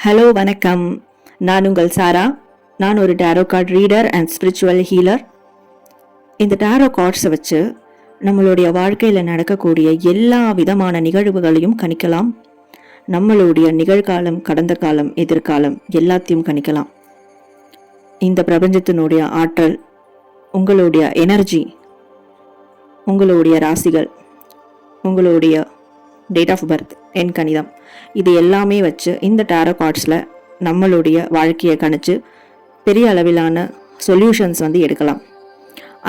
Hello வணக்கம். நான் உங்கள் சாரா. நான் ஒரு tarot card reader and spiritual healer. இந்த டேரோ கார்ட்ஸை வச்சு நம்மளுடைய வாழ்க்கையில் நடக்கக்கூடிய எல்லா விதமான நிகழ்வுகளையும் கணிக்கலாம். நம்மளுடைய நிகழ்காலம், கடந்த காலம், எதிர்காலம் எல்லாத்தையும் கணிக்கலாம். இந்த பிரபஞ்சத்தினுடைய ஆற்றல், உங்களுடைய எனர்ஜி, உங்களுடைய ராசிகள், உங்களுடைய டேட் ஆஃப் பர்த், என் கணிதம், இது எல்லாமே வச்சு இந்த டேரோ கார்ட்ஸில் நம்மளுடைய வாழ்க்கையை கணிச்சு பெரிய அளவிலான சொல்யூஷன்ஸ் எடுக்கலாம்.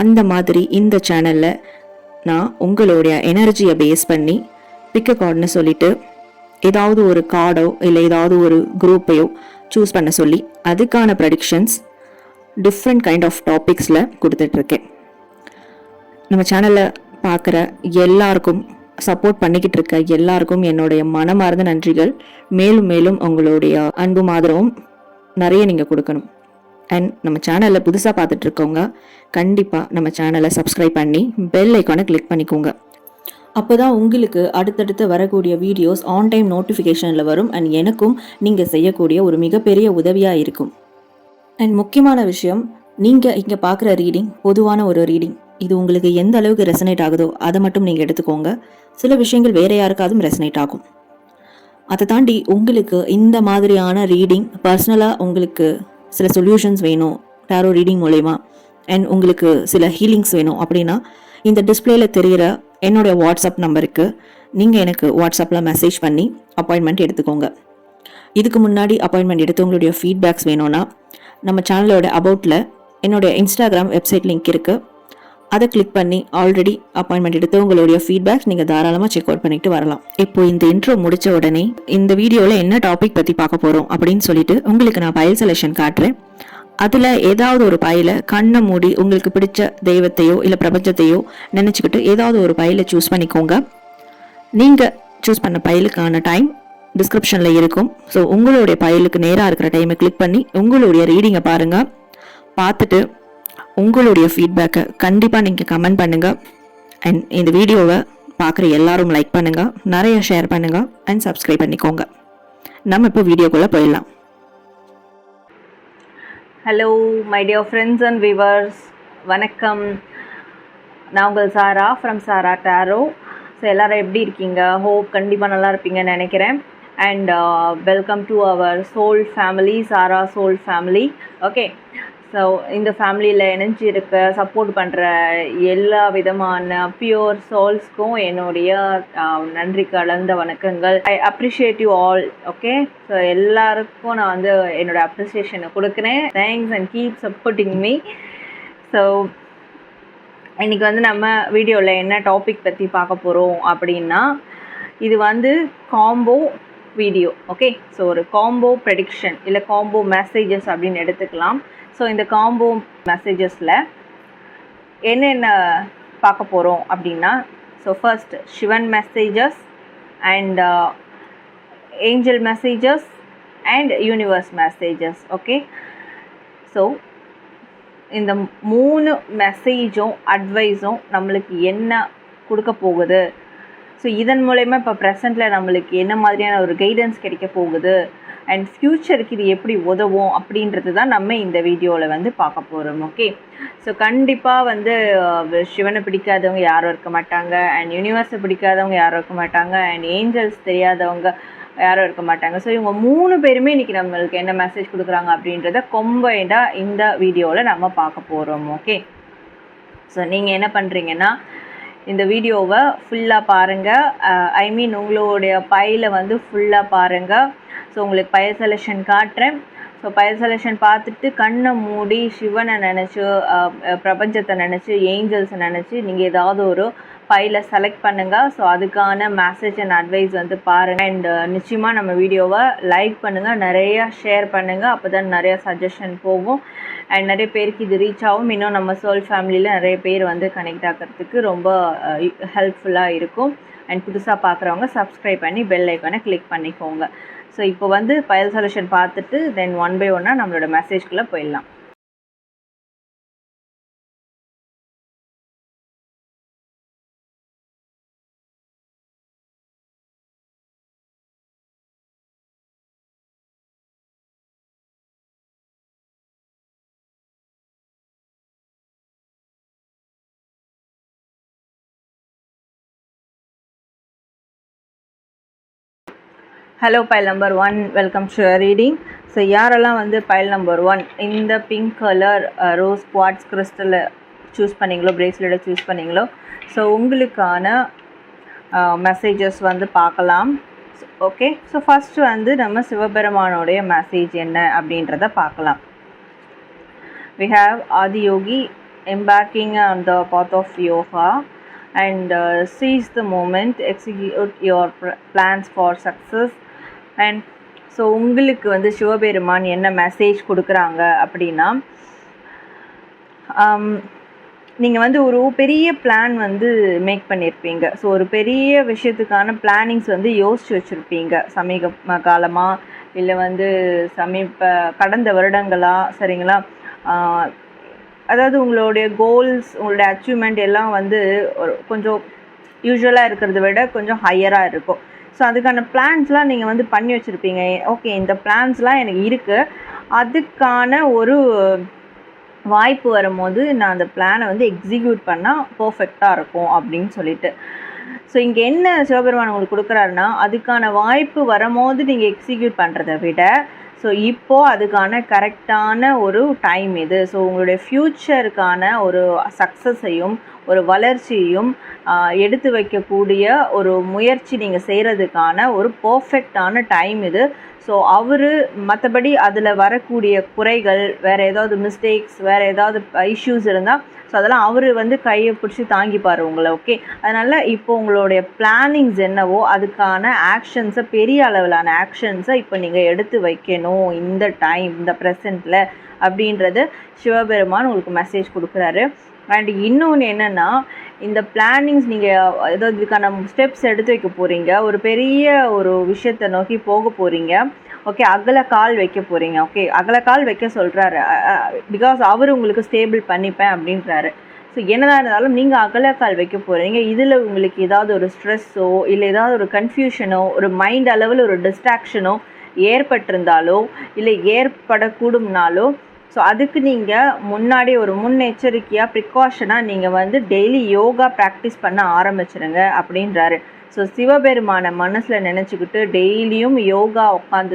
அந்த மாதிரி இந்த சேனலில் நான் உங்களுடைய எனர்ஜியை பேஸ் பண்ணி பிக்க கார்டுன்னு சொல்லிட்டு ஏதாவது ஒரு கார்டோ இல்லை ஏதாவது ஒரு குரூப்பையோ சூஸ் பண்ண சொல்லி அதுக்கான ப்ரெடிக்ஷன்ஸ் டிஃப்ரெண்ட் கைண்ட் ஆஃப் டாபிக்ஸில் கொடுத்துட்ருக்கேன். நம்ம சேனலில் பார்க்குற எல்லாருக்கும், சப்போர்ட் பண்ணிக்கிட்டு இருக்க எல்லாருக்கும் என்னுடைய மனமார்ந்த நன்றிகள். மேலும் மேலும் உங்களுடைய அன்பும் ஆதரவும் நிறைய நீங்கள் கொடுக்கணும். அண்ட் நம்ம சேனலில் புதுசாக பார்த்துட்டு இருக்கவங்க கண்டிப்பாக நம்ம சேனலை சப்ஸ்கிரைப் பண்ணி பெல் ஐக்கானை கிளிக் பண்ணிக்கோங்க. அப்போ தான் உங்களுக்கு அடுத்தடுத்து வரக்கூடிய வீடியோஸ் ஆன் டைம் நோட்டிஃபிகேஷனில் வரும். அண்ட் எனக்கும் நீங்கள் செய்யக்கூடிய ஒரு மிகப்பெரிய உதவியாக இருக்கும். அண்ட் முக்கியமான விஷயம், நீங்கள் இங்கே பார்க்குற ரீடிங் பொதுவான ஒரு ரீடிங். இது உங்களுக்கு எந்த அளவுக்கு ரெசனேட் ஆகுதோ அதை மட்டும் நீங்கள் எடுத்துக்கோங்க. சில விஷயங்கள் வேற யாருக்காவது ரெசனேட் ஆகும். அதை தாண்டி உங்களுக்கு இந்த மாதிரியான ரீடிங் பர்சனலாக உங்களுக்கு சில சொல்யூஷன்ஸ் வேணும் டேரோ ரீடிங் மூலயமா, அண்ட் உங்களுக்கு சில ஹீலிங்ஸ் வேணும் அப்படின்னா இந்த டிஸ்பிளேல தெரிகிற என்னுடைய வாட்ஸ்அப் நம்பருக்கு நீங்கள் எனக்கு வாட்ஸ்அப்பில் மெசேஜ் பண்ணி அப்பாயின்மெண்ட் எடுத்துக்கோங்க. இதுக்கு முன்னாடி அப்பாயின்மெண்ட் எடுத்து உங்களுடைய ஃபீட்பேக்ஸ் வேணும்னா நம்ம சேனலோட அபவுட்டில் என்னுடைய இன்ஸ்டாகிராம் வெப்சைட் லிங்க் இருக்குது. அதை கிளிக் பண்ணி ஆல்ரெடி அப்பாயின்மெண்ட் எடுத்து உங்களுடைய ஃபீட்பேக்ஸ் நீங்கள் தாராளமாக செக் அவுட் பண்ணிட்டு வரலாம். இப்போ இந்த இன்ட்ரோ முடிச்ச உடனே இந்த வீடியோவில் என்ன டாபிக் பற்றி பார்க்க போகிறோம் அப்படின்னு சொல்லிட்டு உங்களுக்கு நான் பைல் செலெக்ஷன் காட்டுறேன். அதில் ஏதாவது ஒரு பையில கண்ணை மூடி உங்களுக்கு பிடிச்ச தெய்வத்தையோ இல்லை பிரபஞ்சத்தையோ நினச்சிக்கிட்டு ஏதாவது ஒரு பையில சூஸ் பண்ணிக்கோங்க. நீங்கள் சூஸ் பண்ண பைலுக்கான டைம் டிஸ்கிரிப்ஷனில் இருக்கும். ஸோ உங்களுடைய பைலுக்கு நேராக இருக்கிற டைமை கிளிக் பண்ணி உங்களுடைய ரீடிங்கை பாருங்கள். பார்த்துட்டு உங்களுடைய ஃபீட்பேக்கை கண்டிப்பாக நீங்கள் கமெண்ட் பண்ணுங்கள். அண்ட் இந்த வீடியோவை பார்க்குற எல்லாரும் லைக் பண்ணுங்கள், நிறைய ஷேர் பண்ணுங்கள் அண்ட் சப்ஸ்கிரைப் பண்ணிக்கோங்க. நம்ம இப்போ வீடியோக்குள்ளே போயிடலாம். Hello my dear friends and viewers, வணக்கம். நான் உங்கள் Sara from Sara tarot. So எல்லோரும் எப்படி இருக்கீங்க? ஹோப் கண்டிப்பாக நல்லா இருப்பீங்கன்னு நினைக்கிறேன். And welcome to our soul family, Sara soul family. Okay, so இந்த ஃபேமிலியில் இணைஞ்சி இருக்க சப்போர்ட் பண்ணுற எல்லா விதமான பியூர் சோல்ஸ்க்கும் என்னுடைய நன்றி கலந்த வணக்கங்கள். I appreciate you all. Okay, so எல்லாருக்கும் நான் என்னோடய அப்ரிசியேஷனை கொடுக்குறேன். Thanks and keep supporting me. So இன்றைக்கி நம்ம வீடியோவில் என்ன டாபிக் பற்றி பார்க்க போகிறோம் அப்படின்னா, இது காம்போ வீடியோ. ஓகே, ஸோ ஒரு காம்போ ப்ரெடிக்ஷன் இல்லை காம்போ மெசேஜஸ் அப்படின்னு எடுத்துக்கலாம். ஸோ இந்த காம்போ மெசேஜஸில் என்னென்ன பார்க்க போகிறோம் அப்படின்னா, so first Sivan messages and angel messages and universe messages. Okay, so இந்த 3 மெசேஜும் அட்வைஸும் நம்மளுக்கு என்ன கொடுக்க போகுது, ஸோ இதன் மூலயமா இப்போ ப்ரெசண்ட்டில் நம்மளுக்கு என்ன மாதிரியான ஒரு கைடன்ஸ் கிடைக்க போகுது, அண்ட் ஃப்யூச்சருக்கு இது எப்படி உதவும் அப்படின்றது தான் நம்ம இந்த வீடியோவில் பார்க்க போகிறோம். ஓகே, ஸோ கண்டிப்பாக சிவனை பிடிக்காதவங்க யாரும் இருக்க மாட்டாங்க, அண்ட் யூனிவர்ஸை பிடிக்காதவங்க யாரும் இருக்க மாட்டாங்க, அண்ட் ஏஞ்சல்ஸ் தெரியாதவங்க யாரும் இருக்க மாட்டாங்க. ஸோ இவங்க 3 பேருமே இன்றைக்கி நம்மளுக்கு என்ன மெசேஜ் கொடுக்குறாங்க அப்படின்றத கொம்பைண்டாக இந்த வீடியோவில் நம்ம பார்க்க போகிறோம். ஓகே, ஸோ நீங்கள் என்ன பண்ணுறீங்கன்னா இந்த வீடியோவை ஃபுல்லாக பாருங்கள். ஐ மீன் உங்களுடைய பையில் ஃபுல்லாக பாருங்கள். ஸோ உங்களுக்கு பைல் செலெக்ஷன் காட்டுறேன். ஸோ பைல் செலெக்ஷன் பார்த்துட்டு கண்ணை மூடி சிவனை நினச்சி, பிரபஞ்சத்தை நினச்சி, ஏஞ்சல்ஸை நினச்சி நீங்கள் ஏதாவது ஒரு பைலை செலக்ட் பண்ணுங்கள். ஸோ அதுக்கான மெசேஜ் அண்ட் அட்வைஸ் பாருங்கள். அண்ட் நிச்சயமாக நம்ம வீடியோவை லைக் பண்ணுங்கள், நிறையா ஷேர் பண்ணுங்கள். அப்போ தான் நிறையா சஜஷன் போகும் அண்ட் நிறைய பேருக்கு இது ரீச் ஆகும். இன்னும் நம்ம சோல் ஃபேமிலியில் நிறைய பேர் கனெக்ட் ஆகிறதுக்கு ரொம்ப ஹெல்ப்ஃபுல்லாக இருக்கும். அண்ட் புதுசாக பார்க்குறவங்க சப்ஸ்கிரைப் பண்ணி பெல் ஐக்கானை கிளிக் பண்ணிக்கோங்க. ஸோ இப்போ பைல் சொல்யூஷன் பார்த்துட்டு தென் ஒன் பை ஒன்னாக நம்மளோட மெசேஜ்குள்ளே போயிடலாம். Hello file number 1, welcome to reading. So யாரெல்லாம் வந்து பைல் நம்பர் 1 இந்த பிங்க் கலர் ரோஸ் குவார்ட்ஸ் கிறிஸ்டலை சூஸ் பண்ணிங்களோ, பிரேஸ்லெட்டை சூஸ் பண்ணிங்களோ, ஸோ உங்களுக்கான மெசேஜஸ் வந்து பார்க்கலாம். ஓகே, ஸோ ஃபஸ்ட்டு வந்து நம்ம சிவபெருமானோடைய மெசேஜ் என்ன அப்படின்றத பார்க்கலாம். We have Adiyogi embarking on the path of yoga and seize the moment, execute your plans for success. And so உங்களுக்கு வந்து சிவபெருமான் என்ன மெசேஜ் கொடுக்குறாங்க அப்படின்னா, நீங்கள் வந்து ஒரு பெரிய பிளான் வந்து மேக் பண்ணியிருப்பீங்க. ஸோ ஒரு பெரிய விஷயத்துக்கான பிளானிங்ஸ் வந்து யோசித்து வச்சுருப்பீங்க சமீப காலமாக, இல்லை வந்து கடந்த வருடங்களா, சரிங்களா? அதாவது உங்களுடைய கோல்ஸ், உங்களுடைய அச்சீவ்மெண்ட் எல்லாம் வந்து ஒரு கொஞ்சம் யூஸ்வலாக இருக்கிறத விட கொஞ்சம் ஹையராக இருக்கும். ஸோ அதுக்கான பிளான்ஸ்லாம் நீங்கள் வந்து பண்ணி வச்சுருப்பீங்க. ஓகே, இந்த பிளான்ஸ்லாம் எனக்கு இருக்குது, அதுக்கான ஒரு வாய்ப்பு வரும்போது நான் அந்த பிளானை வந்து எக்ஸிக்யூட் பண்ணால் பர்ஃபெக்டாக இருக்கும் அப்படின்னு சொல்லிட்டு. ஸோ இங்கே என்ன சிவபெருமான் உங்களுக்கு கொடுக்குறாருன்னா, அதுக்கான வாய்ப்பு வரும்போது நீங்கள் எக்ஸிக்யூட் பண்ணுறதை விட ஸோ இப்போது அதுக்கான கரெக்டான ஒரு டைம் இது. ஸோ உங்களுடைய ஃப்யூச்சருக்கான ஒரு சக்ஸஸையும் ஒரு வளர்ச்சியையும் எடுத்து வைக்கக்கூடிய ஒரு முயற்சி நீங்கள் செய்கிறதுக்கான ஒரு பர்ஃபெக்டான டைம் இது. ஸோ அவர் மற்றபடி அதில் வரக்கூடிய குறைகள், வேறு ஏதாவது மிஸ்டேக்ஸ், வேறு ஏதாவது இஷ்யூஸ் இருந்தால் ஸோ அதெல்லாம் அவர் வந்து கையை பிடிச்சி தாங்கிப்பார் உங்களை. ஓகே, அதனால் இப்போ உங்களுடைய பிளானிங்ஸ் என்னவோ அதுக்கான ஆக்ஷன்ஸை, பெரிய அளவிலான ஆக்ஷன்ஸை இப்போ நீங்கள் எடுத்து வைக்கணும் இந்த டைம், இந்த ப்ரெசண்ட்டில் அப்படின்றது சிவபெருமான் உங்களுக்கு மெசேஜ் கொடுக்குறாரு. அண்ட் இன்னொன்று என்னென்னா, இந்த பிளானிங்ஸ் நீங்கள் ஏதாவது இதுக்கான ஸ்டெப்ஸ் எடுத்து வைக்க போகிறீங்க, ஒரு பெரிய ஒரு விஷயத்தை நோக்கி போக போகிறீங்க. ஓகே, அகலக்கால் வைக்க போகிறீங்க. ஓகே, அகலக்கால் வைக்க சொல்கிறாரு, பிகாஸ் அவர் உங்களுக்கு ஸ்டேபிள் பண்ணிப்பேன் அப்படின்றாரு. ஸோ என்னதான் இருந்தாலும் நீங்கள் அகலக்கால் வைக்க போகிறீங்க. இதில் உங்களுக்கு ஏதாவது ஒரு ஸ்ட்ரெஸ்ஸோ இல்லை ஏதாவது ஒரு கன்ஃபியூஷனோ, ஒரு மைண்ட் அளவில் ஒரு டிஸ்ட்ராக்ஷனோ ஏற்பட்டிருந்தாலோ இல்லை ஏற்படக்கூடும்னாலோ, ஸோ அதுக்கு நீங்கள் முன்னாடி ஒரு முன்னெச்சரிக்கையாக ப்ரிகாஷனாக நீங்கள் வந்து டெய்லி யோகா ப்ராக்டிஸ் பண்ண ஆரம்பிச்சிடுங்க அப்படின்றாரு. ஸோ சிவபெருமானை மனசில் நினச்சிக்கிட்டு டெய்லியும் யோகா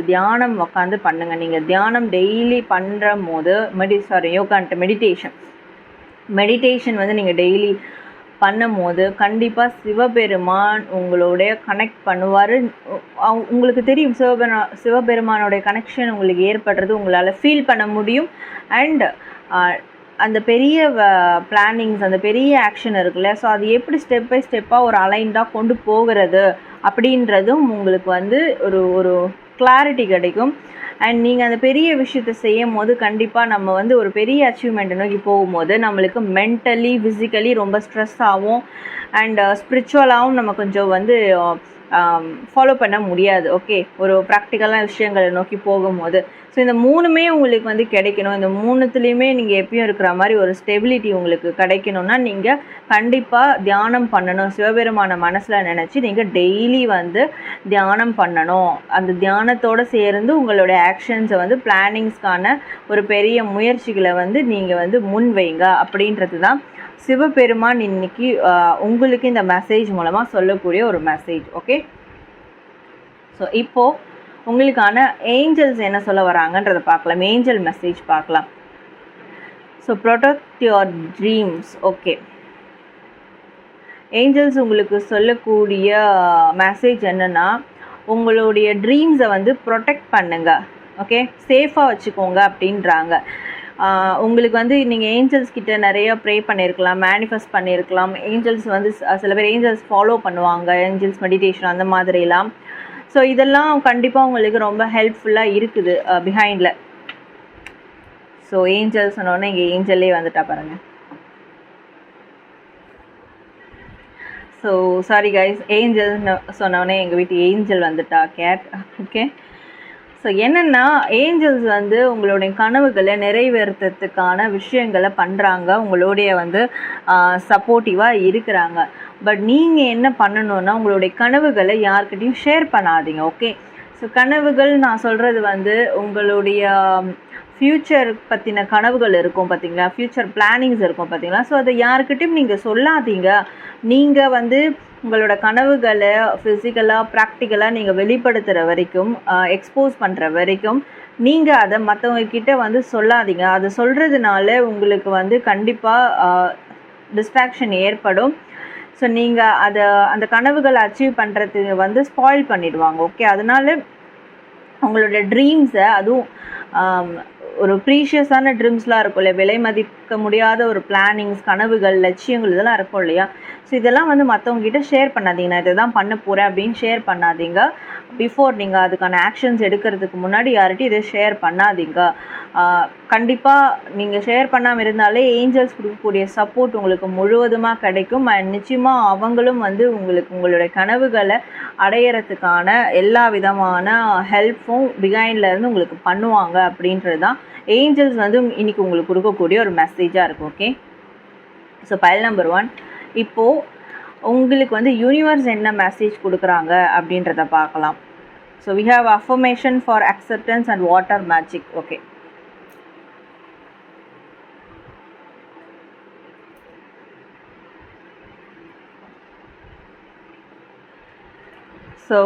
தியானம் உட்காந்து பண்ணுங்கள். நீங்கள் தியானம் டெய்லி பண்ணுற போது யோகான்ட்டு மெடிடேஷன் வந்து நீங்கள் டெய்லி பண்ணும் போது கண்டிப்பாக சிவபெருமான் உங்களுடைய கனெக்ட் பண்ணுவார். உங்களுக்கு தெரியும், சிவபெருமானோடைய கனெக்ஷன் உங்களுக்கு ஏற்படுறது உங்களால் ஃபீல் பண்ண முடியும். அண்ட் அந்த பெரிய பிளானிங்ஸ், அந்த பெரிய ஆக்ஷன் இருக்குல்ல, ஸோ அது எப்படி ஸ்டெப் பை ஸ்டெப்பாக ஒரு அலைன்டாக கொண்டு போகிறது அப்படின்றதும் உங்களுக்கு வந்து ஒரு கிளாரிட்டி கிடைக்கும். அண்ட் நீங்கள் அந்த பெரிய விஷயத்தை செய்யும் போது கண்டிப்பாக நம்ம வந்து ஒரு பெரிய அச்சீவ்மெண்ட்டை நோக்கி போகும்போது நம்மளுக்கு மென்டலி, ஃபிசிக்கலி ரொம்ப ஸ்ட்ரெஸ் ஆகும். அண்ட் ஸ்பிரிச்சுவலாகவும் நம்ம கொஞ்சம் வந்து ஃபாலோ பண்ண முடியாது. ஓகே, ஒரு ப்ராக்டிக்கலான விஷயங்களை நோக்கி போகும்போது ஸோ இந்த மூணுமே உங்களுக்கு வந்து கிடைக்கணும். இந்த மூணுத்துலேயுமே நீங்கள் எப்பயும் இருக்கிற மாதிரி ஒரு ஸ்டெபிலிட்டி உங்களுக்கு கிடைக்கணும்னா நீங்கள் கண்டிப்பாக தியானம் பண்ணணும். சிவபெருமான மனசில் நினச்சி நீங்கள் டெய்லி வந்து தியானம் பண்ணணும். அந்த தியானத்தோடு சேர்ந்து உங்களுடைய ஆக்ஷன்ஸை வந்து பிளானிங்ஸ்க்கான ஒரு பெரிய முயற்சிகளை வந்து நீங்கள் வந்து முன்வைங்க அப்படின்றது தான் சிவபெருமான் இன்னைக்கு உங்களுக்கு இந்த மெசேஜ் மூலமாக சொல்லக்கூடிய ஒரு மெசேஜ். ஓகே, ஸோ இப்போது உங்களுக்கான ஏஞ்சல்ஸ் என்ன சொல்ல வராங்கன்றதை பார்க்கலாம். ஏஞ்சல் மெசேஜ் பார்க்கலாம். So protect your dreams. Okay, angels உங்களுக்கு சொல்லக்கூடிய மெசேஜ் என்னென்னா, உங்களுடைய ட்ரீம்ஸை வந்து ப்ரொடெக்ட் பண்ணுங்க. ஓகே, சேஃபாக வச்சுக்கோங்க அப்படின்றாங்க. உங்களுக்கு வந்து நீங்கள் ஏஞ்சல்ஸ் கிட்ட நிறைய ப்ரே பண்ணியிருக்கலாம், மேனிஃபெஸ்ட் பண்ணியிருக்கலாம். ஏஞ்சல்ஸ் வந்து சில பேர் ஏஞ்சல்ஸ் ஃபாலோ பண்ணுவாங்க, ஏஞ்சல்ஸ் மெடிடேஷன் அந்த மாதிரிலாம். ஸோ இதெல்லாம் கண்டிப்பாக உங்களுக்கு ரொம்ப ஹெல்ப்ஃபுல்லாக இருக்குது பிஹைண்டில். ஸோ ஏஞ்சல்ஸ் சொன்னோன்னே இங்கே ஏஞ்சல்லே வந்துட்டா பாருங்கள். ஸோ சாரி கைஸ், ஏஞ்சல்ஸ் சொன்னோடனே எங்கள் வீட்டு ஏஞ்சல் வந்துட்டா, கேட். ஓகே, ஸோ என்னென்னா, ஏஞ்சல்ஸ் வந்து உங்களுடைய கனவுகளை நிறைவேற்றுறதுக்கான விஷயங்களை பண்ணுறாங்க, உங்களுடைய வந்து சப்போர்ட்டிவாக இருக்கிறாங்க. பட் நீங்கள் என்ன பண்ணணுன்னா, உங்களுடைய கனவுகளை யார்கிட்டையும் ஷேர் பண்ணாதீங்க. ஓகே, ஸோ கனவுகள் நான் சொல்கிறது வந்து உங்களுடைய ஃப்யூச்சர் பற்றின கனவுகள் இருக்கும் பார்த்தீங்களா, ஃப்யூச்சர் பிளானிங்ஸ் இருக்கும் பார்த்தீங்களா. ஸோ அதை யாருக்கிட்டையும் நீங்கள் சொல்லாதீங்க. நீங்கள் வந்து உங்களோட கனவுகளை ஃபிசிக்கலாக ப்ராக்டிக்கலாக நீங்கள் வெளிப்படுத்துகிற வரைக்கும், எக்ஸ்போஸ் பண்ணுற வரைக்கும் நீங்கள் அதை மற்றவங்கக்கிட்ட வந்து சொல்லாதீங்க. அதை சொல்கிறதுனால உங்களுக்கு வந்து கண்டிப்பாக டிஸ்ட்ராக்ஷன் ஏற்படும். ஸோ நீங்கள் அந்த கனவுகளை அச்சீவ் பண்ணுறதுக்கு வந்து ஸ்பாயில் பண்ணிடுவாங்க. ஓகே, அதனால உங்களோட ட்ரீம்ஸை, அதுவும் ஒரு ப்ரீஷியஸான ட்ரீம்ஸ்லாம் இருக்கும் இல்லையா, விலை மதிக்க முடியாத ஒரு பிளானிங்ஸ், கனவுகள், லட்சியங்கள் இதெல்லாம் இருக்கும் இல்லையா. ஸோ இதெல்லாம் வந்து மற்றவங்ககிட்ட ஷேர் பண்ணாதீங்க. நான் இதை தான் பண்ண போகிறேன் அப்படின்னு ஷேர் பண்ணாதீங்க. பிஃபோர் நீங்கள் அதுக்கான ஆக்ஷன்ஸ் எடுக்கிறதுக்கு முன்னாடி யார்கிட்டையும் இதை ஷேர் பண்ணாதீங்க. கண்டிப்பாக நீங்கள் ஷேர் பண்ணாமல் இருந்தாலே ஏஞ்சல்ஸ் கொடுக்கக்கூடிய சப்போர்ட் உங்களுக்கு முழுவதுமாக கிடைக்கும். அண்ட் நிச்சயமாக அவங்களும் வந்து உங்களுடைய கனவுகளை அடையிறதுக்கான எல்லா விதமான ஹெல்ப்பும் பிகைண்ட்லேருந்து உங்களுக்கு பண்ணுவாங்க. அப்படின்றது தான் ஏஞ்சல்ஸ் வந்து இன்றைக்கி உங்களுக்கு கொடுக்கக்கூடிய ஒரு மெசேஜாக இருக்கும். ஓகே, ஸோ பைல் நம்பர் 1, இப்போது உங்களுக்கு வந்து யூனிவர்ஸ் என்ன மெசேஜ் கொடுக்குறாங்க அப்படின்றத பார்க்கலாம். So we have affirmation for acceptance and water magic. Okay, so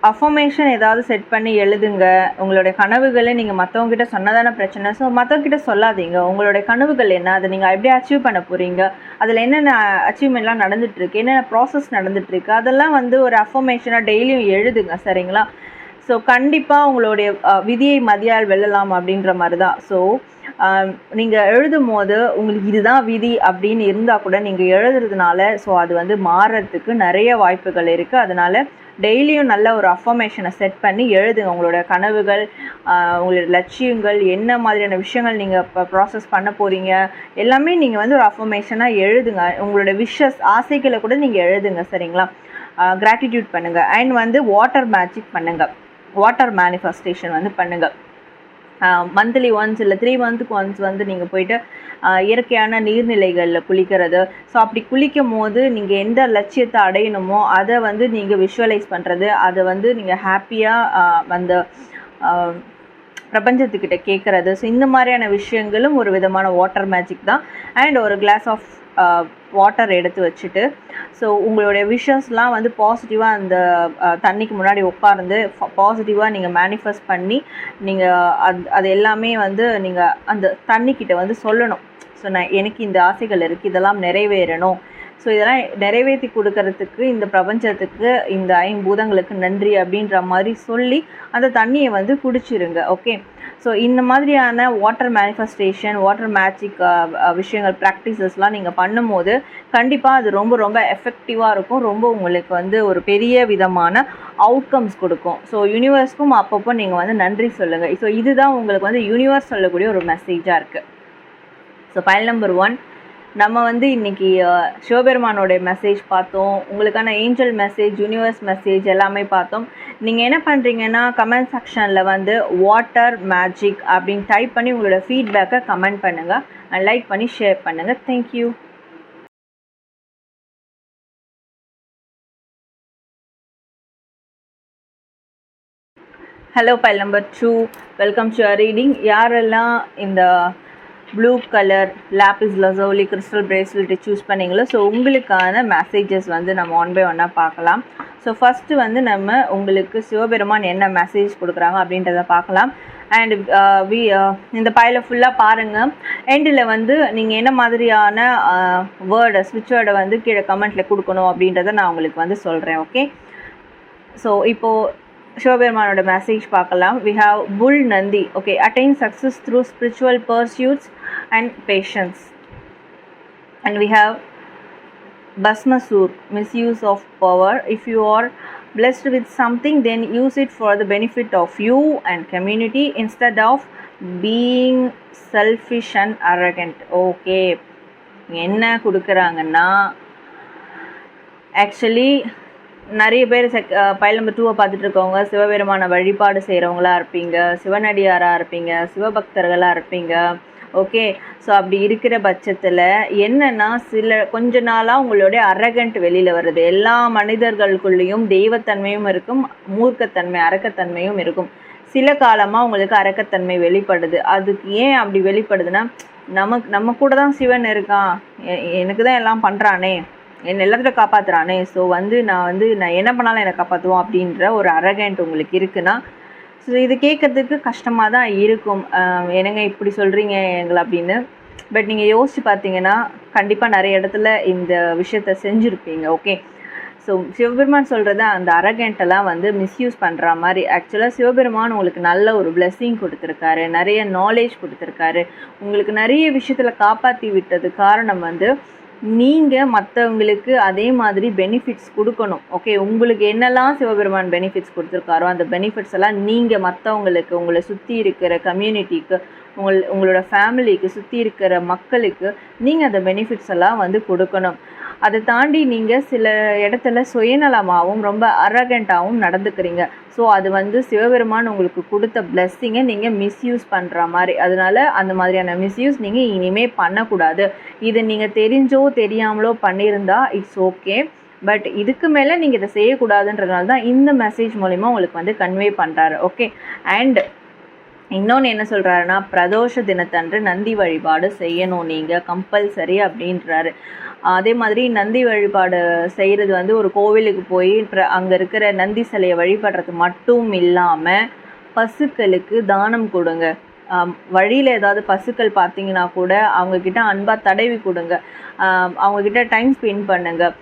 affirmation ஏதாவது செட் பண்ணி எழுதுங்க. உங்களுடைய கனவுகளை நீங்கள் மற்றவங்ககிட்ட சொன்னதான பிரச்சனை. ஸோ மற்றவங்ககிட்ட சொல்லாதீங்க. உங்களுடைய கனவுகள் என்ன, அதை நீங்கள் எப்படி அச்சீவ் பண்ண போகிறீங்க, அதில் என்னென்ன அச்சீவ்மெண்ட்லாம் நடந்துகிட்ருக்கு, என்னென்ன ப்ராசஸ் நடந்துகிட்ருக்கு, அதெல்லாம் வந்து ஒரு அஃபர்மேஷனாக டெய்லியும் எழுதுங்க. சரிங்களா? ஸோ கண்டிப்பாக உங்களுடைய விதியை மதியால் வெல்லலாம் அப்படின்ற மாதிரி தான். ஸோ நீங்கள் எழுதும் போது உங்களுக்கு இதுதான் விதி அப்படின்னு இருந்தால் கூட நீங்கள் எழுதுறதுனால ஸோ அது வந்து மாறுறதுக்கு நிறைய வாய்ப்புகள் இருக்குது. அதனால் டெய்லியும் நல்ல ஒரு அஃபர்மேஷனை செட் பண்ணி எழுதுங்க. உங்களோட கனவுகள், உங்களோட லட்சியங்கள், என்ன மாதிரியான விஷயங்கள் நீங்கள் இப்போ ப்ராசஸ் பண்ண போகிறீங்க எல்லாமே நீங்கள் வந்து ஒரு அஃபர்மேஷனாக எழுதுங்க. உங்களோட விஷஸ், ஆசைகளை கூட நீங்கள் எழுதுங்க. சரிங்களா? கிராட்டிடியூட் பண்ணுங்கள். அண்ட் வந்து வாட்டர் மேஜிக் பண்ணுங்கள். வாட்டர் மேனிஃபெஸ்டேஷன் வந்து பண்ணுங்கள். மந்த்லி ஒன்ஸ் இல்லை 3 மந்த்துக்கு ஒன்ஸ் வந்து நீங்கள் போயிட்டு இயற்கையான நீர்நிலைகளில் குளிக்கிறது. ஸோ அப்படி குளிக்கும் போது நீங்கள் எந்த லட்சியத்தை அடையணுமோ அதை வந்து நீங்கள் விஷுவலைஸ் பண்ணுறது, அதை வந்து நீங்கள் ஹாப்பியாக அந்த பிரபஞ்சத்துக்கிட்ட கேட்குறது. ஸோ இந்த மாதிரியான விஷயங்களும் ஒரு விதமான வாட்டர் மேஜிக் தான். அண்ட் ஒரு கிளாஸ் ஆஃப் வாட்டர் எடுத்து வச்சுட்டு ஸோ உங்களுடைய விஷஸ்லாம் வந்து பாசிட்டிவாக அந்த தண்ணிக்கு முன்னாடி உட்கார்ந்து பாசிட்டிவாக நீங்கள் மேனிஃபெஸ்ட் பண்ணி நீங்கள் அது எல்லாமே வந்து நீங்கள் அந்த தண்ணிக்கிட்ட வந்து சொல்லணும். ஸோ எனக்கு இந்த ஆசைகள் இருக்குது, இதெல்லாம் நிறைவேறணும். ஸோ இதெல்லாம் நிறைவேற்றி கொடுக்கறதுக்கு இந்த பிரபஞ்சத்துக்கு, இந்த 5 பூதங்களுக்கு நன்றி அப்படின்ற மாதிரி சொல்லி அந்த தண்ணியை வந்து குடிச்சிருங்க. ஓகே, ஸோ இந்த மாதிரியான வாட்டர் மேனிஃபெஸ்டேஷன், வாட்டர் மேஜிக் விஷயங்கள், ப்ராக்டிசஸ்லாம் நீங்கள் பண்ணும்போது கண்டிப்பாக அது ரொம்ப ரொம்ப எஃபெக்டிவாக இருக்கும். ரொம்ப உங்களுக்கு வந்து ஒரு பெரிய விதமான அவுட்கம்ஸ் கொடுக்கும். ஸோ யூனிவர்ஸ்க்கும் அப்பப்போ நீங்கள் வந்து நன்றி சொல்லுங்கள். ஸோ இதுதான் உங்களுக்கு வந்து யூனிவர்ஸ் சொல்லக்கூடிய ஒரு மெசேஜாக இருக்குது. ஸோ பைல் நம்பர் 1, நம்ம வந்து இன்றைக்கி சிவபெருமானோடைய மெசேஜ் பார்த்தோம். உங்களுக்கான ஏஞ்சல் மெசேஜ், யூனிவர்ஸ் மெசேஜ் எல்லாமே பார்த்தோம். நீங்கள் என்ன பண்ணுறீங்கன்னா கமெண்ட் செக்ஷனில் வந்து வாட்டர் மேஜிக் அப்படின்னு டைப் பண்ணி உங்களோட ஃபீட்பேக்கை கமெண்ட் பண்ணுங்கள் அண்ட் லைக் பண்ணி ஷேர் பண்ணுங்கள். Thank you. Hello file number 2, welcome to your reading. யாரெல்லாம் இந்த blue colour lapis lazuli crystal பிரேஸ்லெட்டை சூஸ் பண்ணிங்களோ ஸோ உங்களுக்கான மெசேஜஸ் வந்து நம்ம 1 by 1 பார்க்கலாம். ஸோ ஃபஸ்ட்டு வந்து நம்ம உங்களுக்கு சிவபெருமான் என்ன மெசேஜ் கொடுக்குறாங்க அப்படின்றத பார்க்கலாம். அண்ட் இந்த பைலை ஃபுல்லாக பாருங்கள். எண்டில் வந்து நீங்கள் என்ன மாதிரியான வேர்டை, ஸ்விட்ச் வேர்டை வந்து கீழே கமெண்ட்டில் கொடுக்கணும் அப்படின்றத நான் உங்களுக்கு வந்து சொல்கிறேன். ஓகே, ஸோ இப்போது சிவபெருமானோட மெசேஜ் பார்க்கலாம். we have bull nandi. Okay, attain success through spiritual pursuits and patience. And we have Basmasur, misuse of power. If you are blessed with something, then use it for the benefit of you and community instead of being selfish and arrogant. Okay, என்ன கொடுக்குறாங்கன்னா actually நிறைய பேர் file number 2 பார்த்துட்டு இருக்கவங்க சிவபெருமான வழிபாடு செய்கிறவங்களா இருப்பீங்க, சிவனடியாராக இருப்பீங்க, சிவபக்தர்களாக இருப்பீங்க. ஓகே, ஸோ அப்படி இருக்கிற பட்சத்தில் என்னென்னா கொஞ்ச நாளாக உங்களுடைய அரகண்ட் வெளியில் வருது. எல்லா மனிதர்களுக்குள்ளேயும் தெய்வத்தன்மையும் இருக்கும், மூர்க்கத்தன்மை, அரக்கத்தன்மையும் இருக்கும். சில காலமாக உங்களுக்கு அரக்கத்தன்மை வெளிப்படுது. அதுக்கு ஏன் அப்படி வெளிப்படுதுன்னா, நம்ம கூட தான் சிவன் இருக்கான், எனக்கு தான் எல்லாம் பண்ணுறானே, என்னை எல்லாத்தையும் காப்பாற்றுறானே, ஸோ நான் என்ன பண்ணாலும் என்னை காப்பாற்றுவோம் அப்படின்ற ஒரு அரகண்ட் உங்களுக்கு இருக்குன்னா, ஸோ இது கேட்கறதுக்கு கஷ்டமாக தான் இருக்கும். என்னங்க இப்படி சொல்கிறீங்க எங்களை அப்படின்னு. பட் நீங்கள் யோசித்து பார்த்தீங்கன்னா கண்டிப்பாக நிறைய இடத்துல இந்த விஷயத்த செஞ்சுருப்பீங்க. ஓகே, ஸோ சிவபெருமான் சொல்கிறத அந்த அரகண்ட்டெல்லாம் மிஸ்யூஸ் பண்ணுற மாதிரி. ஆக்சுவலாக சிவபெருமான் உங்களுக்கு நல்ல ஒரு பிளெஸ்ஸிங் கொடுத்துருக்காரு, நிறைய நாலேஜ் கொடுத்துருக்காரு, உங்களுக்கு நிறைய விஷயத்தில் காப்பாற்றி விட்டது காரணம் நீங்கள் மற்றவங்களுக்கு அதே மாதிரி பெனிஃபிட்ஸ் கொடுக்கணும். ஓகே, உங்களுக்கு என்னெல்லாம் சிவபெருமான் பெனிஃபிட்ஸ் கொடுத்துருக்காரோ அந்த பெனிஃபிட்ஸ் எல்லாம் நீங்கள் மற்றவங்களுக்கு, உங்களை சுற்றி இருக்கிற கம்யூனிட்டிக்கு, உங்களோட ஃபேமிலிக்கு, சுற்றி இருக்கிற மக்களுக்கு நீங்கள் அந்த பெனிஃபிட்ஸ் எல்லாம் கொடுக்கணும். அதை தாண்டி நீங்கள் சில இடத்துல சுயநலமாகவும் ரொம்ப அரகண்ட்டாகவும் நடந்துக்கிறீங்க. ஸோ அது சிவபெருமான் உங்களுக்கு கொடுத்த பிளெஸ்ஸிங்கை நீங்கள் மிஸ்யூஸ் பண்ணுற மாதிரி. அதனால் அந்த மாதிரியான மிஸ்யூஸ் நீங்கள் இனிமேல் பண்ணக்கூடாது. இது நீங்கள் தெரிஞ்சோ தெரியாமலோ பண்ணியிருந்தா இட்ஸ் ஓகே. பட் இதுக்கு மேலே நீங்கள் இதை செய்யக்கூடாதுன்றதுனால தான் இந்த மெசேஜ் மூலிமா உங்களுக்கு கன்வே பண்ணுறாரு. ஓகே, அண்ட் இன்னொன்று என்ன சொல்கிறாருன்னா, பிரதோஷ தினத்தன்று நந்தி வழிபாடு செய்யணும் நீங்கள் கம்பல்சரி அப்படின்றாரு. அதே மாதிரி நந்தி வழிபாடு செய்கிறது ஒரு கோவிலுக்கு போய் அங்கே இருக்கிற நந்தி சிலையை வழிபடுறது மட்டும் இல்லாமல் பசுக்களுக்கு தானம் கொடுங்க. வழியில் ஏதாவது பசுக்கள் பார்த்தீங்கன்னா கூட அவங்கக்கிட்ட அன்பாக தடவி கொடுங்க, அவங்கக்கிட்ட டைம் ஸ்பெண்ட் பண்ணுங்கள்.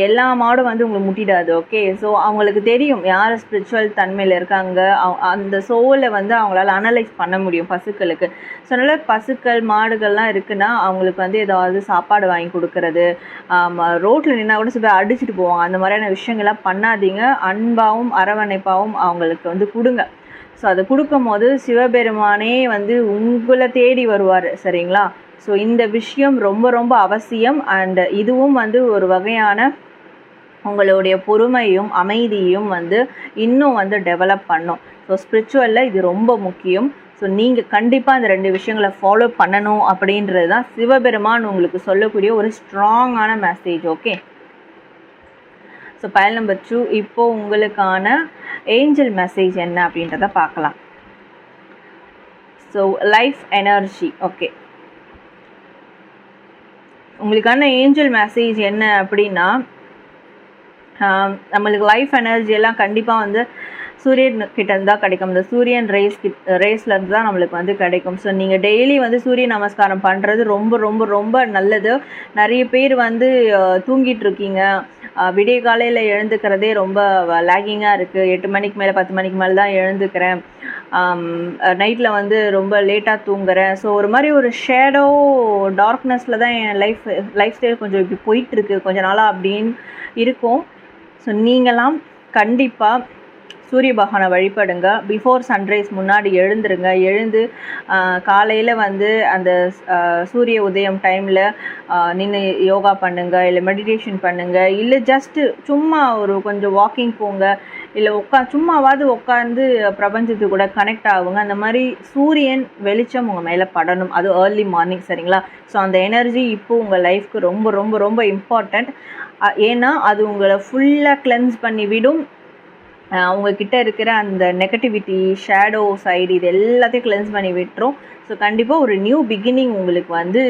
எல்லா மாடும் உங்களுக்கு முட்டிடாது. ஓகே, ஸோ அவங்களுக்கு தெரியும் யார் ஸ்பிரிச்சுவல் தன்மையில் இருக்காங்க, அந்த சோலை அவங்களால அனலைஸ் பண்ண முடியும் பசுக்களுக்கு. ஸோ அதனால் பசுக்கள் மாடுகள்லாம் இருக்குன்னா அவங்களுக்கு ஏதாவது சாப்பாடு வாங்கி கொடுக்கறது, ரோட்டில் நின்னா கூட சில அடிச்சுட்டு போவாங்க, அந்த மாதிரியான விஷயங்கள்லாம் பண்ணாதீங்க. அன்பாகவும் அரவணைப்பாகவும் அவங்களுக்கு கொடுங்க. ஸோ அதை கொடுக்கும் போது சிவபெருமானே உங்களை தேடி வருவார். சரிங்களா? ஸோ இந்த விஷயம் ரொம்ப ரொம்ப அவசியம். அண்ட் இதுவும் ஒரு வகையான உங்களுடைய பொறுமையும் அமைதியும் இன்னும் டெவலப் பண்ணும். ஸோ ஸ்பிரிச்சுவலில் இது ரொம்ப முக்கியம். ஸோ நீங்கள் கண்டிப்பாக இந்த 2 விஷயங்களை ஃபாலோ பண்ணணும் அப்படின்றது தான் சிவபெருமான் உங்களுக்கு சொல்லக்கூடிய ஒரு ஸ்ட்ராங்கான மெசேஜ். ஓகே, ஸோ பயல் நம்பர் 2, இப்போது உங்களுக்கான ஏஞ்சல் மெசேஜ் என்ன அப்படின்றத பார்க்கலாம். So life energy. ஓகே, உங்களுக்கான ஏஞ்சல் மெசேஜ் என்ன அப்படின்னா, நம்மளுக்கு லைஃப் எனர்ஜி எல்லாம் கண்டிப்பாக சூரியன் கிட்டேருந்து தான் கிடைக்கும். இந்த சூரியன் ரேஸ்லேருந்து தான் நம்மளுக்கு கிடைக்கும். ஸோ நீங்கள் டெய்லி சூரிய நமஸ்காரம் பண்ணுறது ரொம்ப ரொம்ப ரொம்ப நல்லது. நிறைய பேர் தூங்கிட்டு இருக்கீங்க, விடிய காலையில் எழுந்துக்கிறதே ரொம்ப லேகிங்காக இருக்குது. 8 மணிக்கு மேலே 10 மணிக்கு மேலே தான் எழுந்துக்கிறேன், நைட்டில் ரொம்ப லேட்டாக தூங்குறேன். ஸோ ஒரு மாதிரி ஒரு ஷேடோ டார்க்னஸில் தான் என் லைஃப் ஸ்டைல் கொஞ்சம் இப்படி போயிட்டுருக்கு கொஞ்ச நாளாக அப்படின்னு இருக்கும். ஸோ நீங்களாம் கண்டிப்பாக சூரிய பகவானை வழிபடுங்க. பிஃபோர் சன்ரைஸ் முன்னாடி எழுந்துருங்க. எழுந்து காலையில் அந்த சூரிய உதயம் டைமில் நின்று யோகா பண்ணுங்கள், இல்லை மெடிடேஷன் பண்ணுங்கள், இல்லை ஜஸ்ட்டு சும்மா ஒரு கொஞ்சம் வாக்கிங் போங்க, இல்லை சும்மாவாவது உட்காந்து பிரபஞ்சத்துக்கு கூட கனெக்ட் ஆகுங்க. அந்த மாதிரி சூரியன் வெளிச்சம் உங்கள் மேலே படணும், அது ஏர்லி மார்னிங். சரிங்களா? ஸோ அந்த எனர்ஜி இப்போது உங்கள் லைஃப்க்கு ரொம்ப ரொம்ப ரொம்ப இம்பார்ட்டண்ட். ஏன்னா அது உங்களை ஃபுல்லாக கிளென்ஸ் பண்ணி விடும். உங்ககிட்ட இருக்கிற அந்த நெகட்டிவிட்டி, ஷேடோ சைடு, இது எல்லாத்தையும் கிளென்ஸ் பண்ணி விட்டுரும். ஸோ கண்டிப்பாக ஒரு நியூ பிகினிங் உங்களுக்கு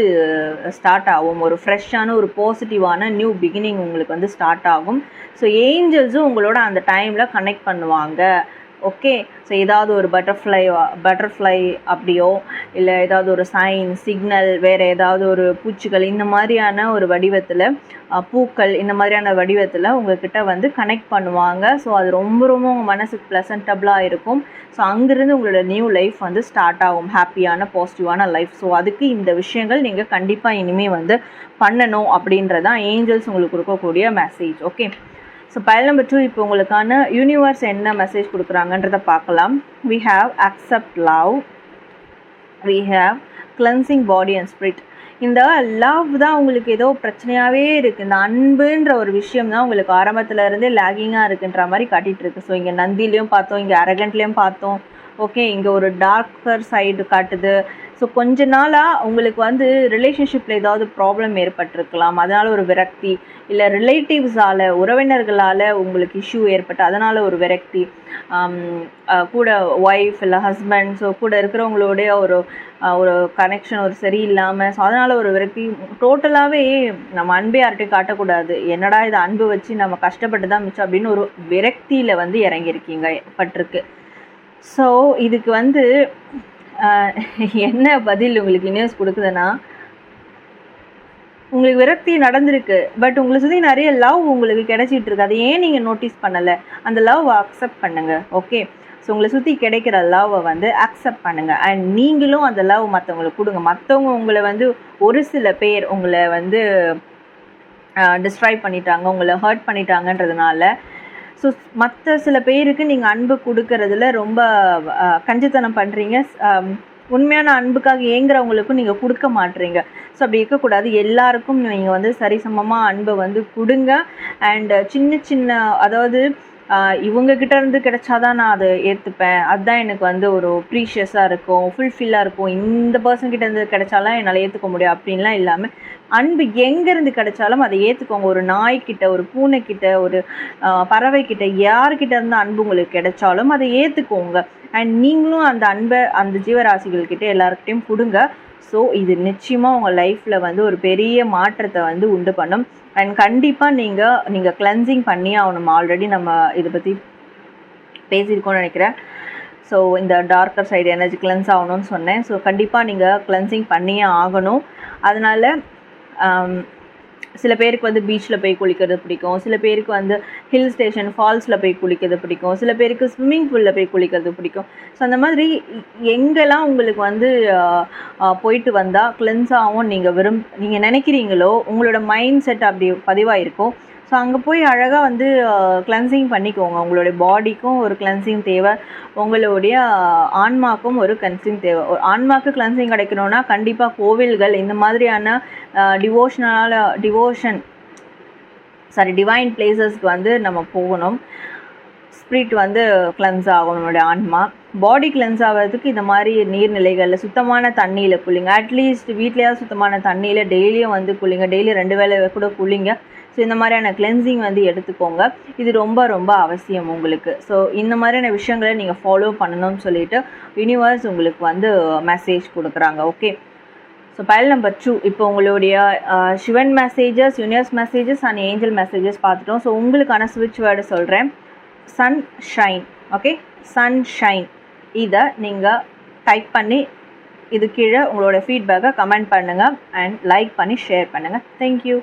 ஸ்டார்ட் ஆகும். ஒரு ஃப்ரெஷ்ஷான ஒரு பாசிட்டிவான நியூ பிகினிங் உங்களுக்கு ஸ்டார்ட் ஆகும். ஸோ ஏஞ்சல்ஸும் உங்களோட அந்த டைமில் கனெக்ட் பண்ணுவாங்க. ஓகே, ஸோ ஏதாவது ஒரு பட்டர்ஃப்ளை அப்படியோ, இல்லை ஏதாவது ஒரு சைன் சிக்னல், வேறு ஏதாவது ஒரு பூச்சிகள், இந்த மாதிரியான ஒரு வடிவத்தில், பூக்கள், இந்த மாதிரியான வடிவத்தில் உங்கள்கிட்ட கனெக்ட் பண்ணுவாங்க. ஸோ அது ரொம்ப ரொம்ப உங்கள் மனசுக்கு ப்ளசன்டபுளாக இருக்கும். ஸோ அங்கேருந்து உங்களோட நியூ லைஃப் ஸ்டார்ட் ஆகும், ஹாப்பியான பாசிட்டிவான லைஃப். ஸோ அதுக்கு இந்த விஷயங்கள் நீங்கள் கண்டிப்பாக இனிமேல் பண்ணணும் அப்படின்றதான் ஏஞ்சல்ஸ் உங்களுக்கு கொடுக்கக்கூடிய மெசேஜ். ஓகே, ஸோ பயல் நம்பர் 2, இப்போ உங்களுக்கான யூனிவர்ஸ் என்ன மெசேஜ் கொடுக்குறாங்கன்றதை பார்க்கலாம். we have accept love, we have cleansing body and spirit. இந்த லவ் தான் உங்களுக்கு ஏதோ பிரச்சனையாகவே இருக்குது. இந்த அன்புன்ற ஒரு விஷயம் தான் உங்களுக்கு ஆரம்பத்தில் இருந்தே லேகிங்காக இருக்குன்ற மாதிரி காட்டிகிட்ருக்கு. ஸோ இங்கே நந்திலையும் பார்த்தோம், இங்கே அரகண்ட்லேயும் பார்த்தோம். ஓகே, இங்கே ஒரு டார்க்கர் சைடு காட்டுது. ஸோ கொஞ்ச நாளாக உங்களுக்கு வந்து ரிலேஷன்ஷிப்பில் ஏதாவது ப்ராப்ளம் ஏற்பட்டிருக்கலாம், அதனால் ஒரு விரக்தி, இல்லை ரிலேட்டிவ்ஸால் உறவினர்களால் உங்களுக்கு இஷ்யூ ஏற்பட்டு அதனால் ஒரு விரக்தி, கூட ஒய்ஃப் இல்லை ஹஸ்பண்ட், ஸோ கூட இருக்கிறவங்களுடைய ஒரு ஒரு கனெக்ஷன் ஒரு சரியில்லாமல், ஸோ அதனால் ஒரு விரக்தி. டோட்டலாகவே நம்ம அன்பே யார்கிட்டையும் காட்டக்கூடாது, என்னடா இது அன்பு வச்சு நம்ம கஷ்டப்பட்டு தான் மிச்சம் அப்படின்னு ஒரு விரக்தியில் வந்து இறங்கியிருக்கீங்க பட்டிருக்கு. ஸோ இதுக்கு வந்து என்ன பதில் உங்களுக்கு யூனிவர்ஸ் கொடுக்குதுன்னா, உங்களுக்கு விரக்தி நடந்திருக்கு, பட் உங்களை சுற்றி நிறைய லவ் உங்களுக்கு கிடைச்சிட்டு இருக்கு. அதை ஏன் நீங்கள் நோட்டீஸ் பண்ணலை? அந்த லவ் அக்செப்ட் பண்ணுங்கள். ஓகே, ஸோ உங்களை சுற்றி கிடைக்கிற லவ்வை வந்து அக்செப்ட் பண்ணுங்கள். அண்ட் நீங்களும் அந்த லவ் மற்றவங்களுக்கு கொடுங்க. மற்றவங்க உங்களை வந்து ஒரு சில பேர் உங்களை வந்து டிஸ்ட்ராய் பண்ணிட்டாங்க, உங்களை ஹர்ட் பண்ணிட்டாங்கன்றதுனால, ஸோ மற்ற சில பேருக்கு நீங்கள் அன்பு கொடுக்கறதுல ரொம்ப கஞ்சத்தனம் பண்ணுறீங்க. உண்மையான அன்புக்காக ஏங்குறவங்களுக்கும் நீங்கள் கொடுக்க மாட்டுறீங்க. ஸோ அப்படி இருக்கக்கூடாது. எல்லாருக்கும் நீங்கள் வந்து சரிசமமாக அன்பை வந்து கொடுங்க. அண்ட் சின்ன சின்ன, அதாவது இவங்கக்கிட்ட இருந்து கிடைச்சாதான் நான் அதை ஏற்றுப்பேன், அதுதான் எனக்கு வந்து ஒரு ப்ரீஷியஸாக இருக்கும், ஃபுல்ஃபில்லாக இருக்கும், இந்த பர்சன்கிட்ட இருந்து கிடைச்சாலாம் என்னால் ஏற்றுக்க முடியும் அப்படின்லாம் இல்லாமல், அன்பு எங்கேருந்து கிடைச்சாலும் அதை ஏற்றுக்கோங்க. ஒரு நாய்க்கிட்ட, ஒரு பூனைக்கிட்ட, ஒரு பறவைக்கிட்ட, யார்கிட்ட இருந்து அன்பு உங்களுக்கு கிடைச்சாலும் அதை ஏற்றுக்கோங்க. அண்ட் நீங்களும் அந்த அன்பை அந்த ஜீவராசிகள்கிட்ட எல்லாருக்கிட்டையும் கொடுங்க. ஸோ இது நிச்சயமாக உங்கள் லைஃப்பில் வந்து ஒரு பெரிய மாற்றத்தை வந்து உண்டு பண்ணும். அண்ட் கண்டிப்பாக நீங்கள் கிளென்சிங் பண்ணியே ஆகணும். ஆல்ரெடி நம்ம இதை பற்றி பேசியிருக்கோம்னு நினைக்கிறேன். ஸோ இந்த டார்க்கர் சைடு எனர்ஜி கிளென்ஸ் ஆகணும்னு சொன்னேன். ஸோ கண்டிப்பாக நீங்கள் கிளென்சிங் பண்ணியே ஆகணும். அதனால் சில பேருக்கு வந்து பீச்சில் போய் குளிக்கிறது பிடிக்கும், சில பேருக்கு வந்து ஹில் ஸ்டேஷன் ஃபால்ஸில் போய் குளிக்கிறது பிடிக்கும், சில பேருக்கு ஸ்விம்மிங் பூலில் போய் குளிக்கிறது பிடிக்கும். ஸோ அந்த மாதிரி எங்கெல்லாம் உங்களுக்கு வந்து போயிட்டு வந்தால் கிளென்ஸாகவும் நீங்கள் நினைக்கிறீங்களோ, உங்களோட மைண்ட் செட் அப்படி பதிவாயிருக்கும். ஸோ அங்கே போய் அழகாக வந்து கிளென்சிங் பண்ணிக்கோங்க. உங்களுடைய பாடிக்கும் ஒரு கிளென்சிங் தேவை, உங்களுடைய ஆன்மாக்கும் ஒரு கிளென்சிங் தேவை. ஆன்மாக்கு கிளென்சிங் கிடைக்கணும்னா கண்டிப்பாக கோவில்கள், இந்த மாதிரியான டிவைன் பிளேசஸ்க்கு வந்து நம்ம போகணும். ஸ்பிரிட் வந்து கிளென்ஸ் ஆகும். நம்மளுடைய ஆன்மா பாடி கிளென்ஸ் ஆகிறதுக்கு இந்த மாதிரி நீர்நிலைகளில் சுத்தமான தண்ணியில் குளிங்க. அட்லீஸ்ட் வீட்லேயாவது சுத்தமான தண்ணியில் டெய்லியும் வந்து குளிங்க. டெய்லி 2 வேளை கூட குளிங்க. ஸோ இந்த மாதிரியான கிளென்சிங் வந்து எடுத்துக்கோங்க. இது ரொம்ப ரொம்ப அவசியம் உங்களுக்கு. ஸோ இந்த மாதிரியான விஷயங்களை நீங்கள் ஃபாலோ பண்ணணும்னு சொல்லிட்டு யூனிவர்ஸ் உங்களுக்கு வந்து மெசேஜ் கொடுக்குறாங்க. ஓகே, ஸோ பைல் நம்பர் 2, இப்போ உங்களுடைய Sivan messages, universe messages and angel messages பார்த்துட்டோம். ஸோ உங்களுக்கான ஸ்விட்ச் வேர்டு சொல்கிறேன், சன்ஷைன். Okay, sunshine. இதை நீங்கள் டைப் பண்ணி இது கீழே உங்களோட ஃபீட்பேக்கை கமெண்ட் பண்ணுங்கள் அண்ட் லைக் பண்ணி ஷேர் பண்ணுங்கள். Thank you.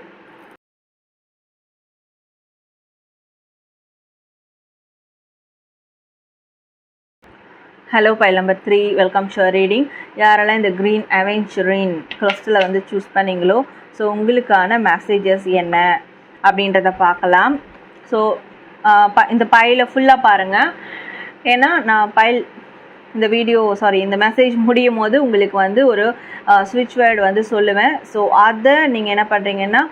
Hello, file number 3, welcome sure reading. யாரெல்லாம் இந்த க்ரீன் அவென்ச்சுரின் கிறிஸ்டலை வந்து சூஸ் பண்ணிங்களோ, ஸோ உங்களுக்கான மெசேஜஸ் என்ன அப்படின்றத பார்க்கலாம். ஸோ இந்த பைலை ஃபுல்லாக பாருங்கள். ஏன்னா நான் இந்த மெசேஜ் முடியும் போது உங்களுக்கு வந்து ஒரு ஸ்விட்ச் வேர்டு வந்து சொல்லுவேன். ஸோ அதை நீங்கள் என்ன பண்ணுறீங்கன்னா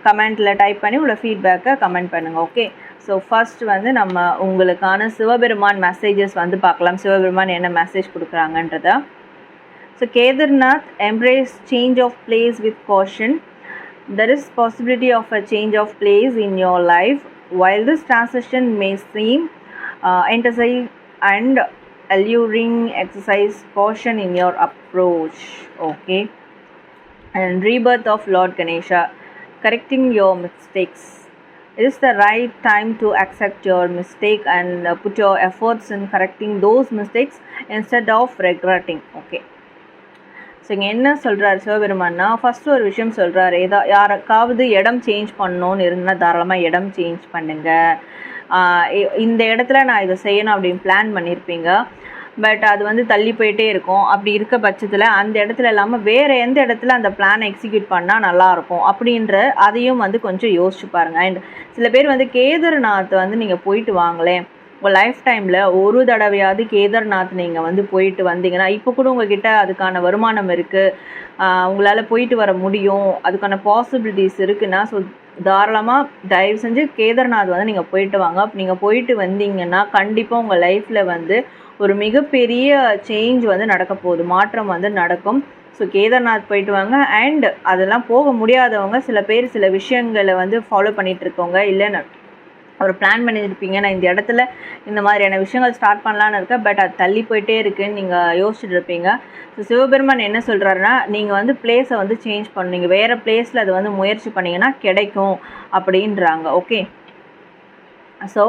கமெண்ட்டில் டைப் பண்ணி உங்களோட ஃபீட்பேக்கை கமெண்ட் பண்ணுங்கள். ஓகே, ஸோ ஃபர்ஸ்ட் வந்து நம்ம உங்களுக்கான சிவபெருமான் மெசேஜஸ் வந்து பார்க்கலாம். சிவபெருமான் என்ன மெசேஜ் கொடுக்குறாங்கன்றத. So Kedarnath, embrace change of place with caution. There is possibility of a change of place in your life. While this transition may seem enticing and alluring, exercise caution in your approach. Okay, and rebirth of Lord Ganesha, correcting your mistakes. It is the right time to accept your mistake and put your efforts in correcting those mistakes instead of regretting. Okay, so இங்கே என்ன சொல்கிறார் சிவபெருமான்னா, first ஒரு விஷயம் சொல்கிறார். யாருக்காவது இடம் change பண்ணணுன்னு இருந்தால் தாராளமாக இடம் சேஞ்ச் பண்ணுங்கள். இந்த இடத்துல நான் இதை செய்யணும் அப்படின்னு பிளான் பண்ணியிருப்பீங்க, பட் அது வந்து தள்ளி போயிட்டே இருக்கும். அப்படி இருக்க பட்சத்தில் அந்த இடத்துல இல்லாமல் வேறு எந்த இடத்துல அந்த பிளானை எக்ஸிக்யூட் பண்ணால் நல்லாயிருக்கும் அப்படின்ற அதையும் வந்து கொஞ்சம் யோசிச்சு பாருங்கள். அண்ட் சில பேர் வந்து கேதார்நாத் வந்து நீங்கள் போயிட்டு வாங்களேன், உங்கள் லைஃப் டைமில் ஒரு தடவையாவது கேதார்நாத் நீங்கள் வந்து போயிட்டு வந்தீங்கன்னா, இப்போ கூட உங்ககிட்ட அதுக்கான வருமானம் இருக்குது, உங்களால் போயிட்டு வர முடியும், அதுக்கான பாசிபிலிட்டிஸ் இருக்குன்னா, ஸோ தாராளமாக தயவு செஞ்சு கேதார்நாத் வந்து நீங்கள் போயிட்டு வாங்க. நீங்கள் போயிட்டு வந்தீங்கன்னா கண்டிப்பாக உங்கள் லைஃப்பில் வந்து ஒரு மிகப்பெரிய சேஞ்ச் வந்து நடக்க போகுது, மாற்றம் வந்து நடக்கும். ஸோ கேதார்நாத் போயிட்டு வாங்க. அண்ட் அதெல்லாம் போக முடியாதவங்க சில பேர் சில விஷயங்களை வந்து ஃபாலோ பண்ணிகிட்டு இருக்கவங்க, இல்லைன்னு ஒரு பிளான் பண்ணியிருப்பீங்க, நான் இந்த இடத்துல இந்த மாதிரியான விஷயங்கள் ஸ்டார்ட் பண்ணலான்னு இருக்கேன், பட் அது தள்ளி போயிட்டே இருக்குன்னு நீங்கள் யோசிச்சுட்டு இருப்பீங்க. ஸோ சிவபெருமான் என்ன சொல்கிறாருன்னா, நீங்கள் வந்து பிளேஸை வந்து சேஞ்ச் பண்ணுங்க, வேறு பிளேஸில் அது வந்து முயற்சி பண்ணிங்கன்னா கிடைக்கும் அப்படின்றாங்க. ஓகே, ஸோ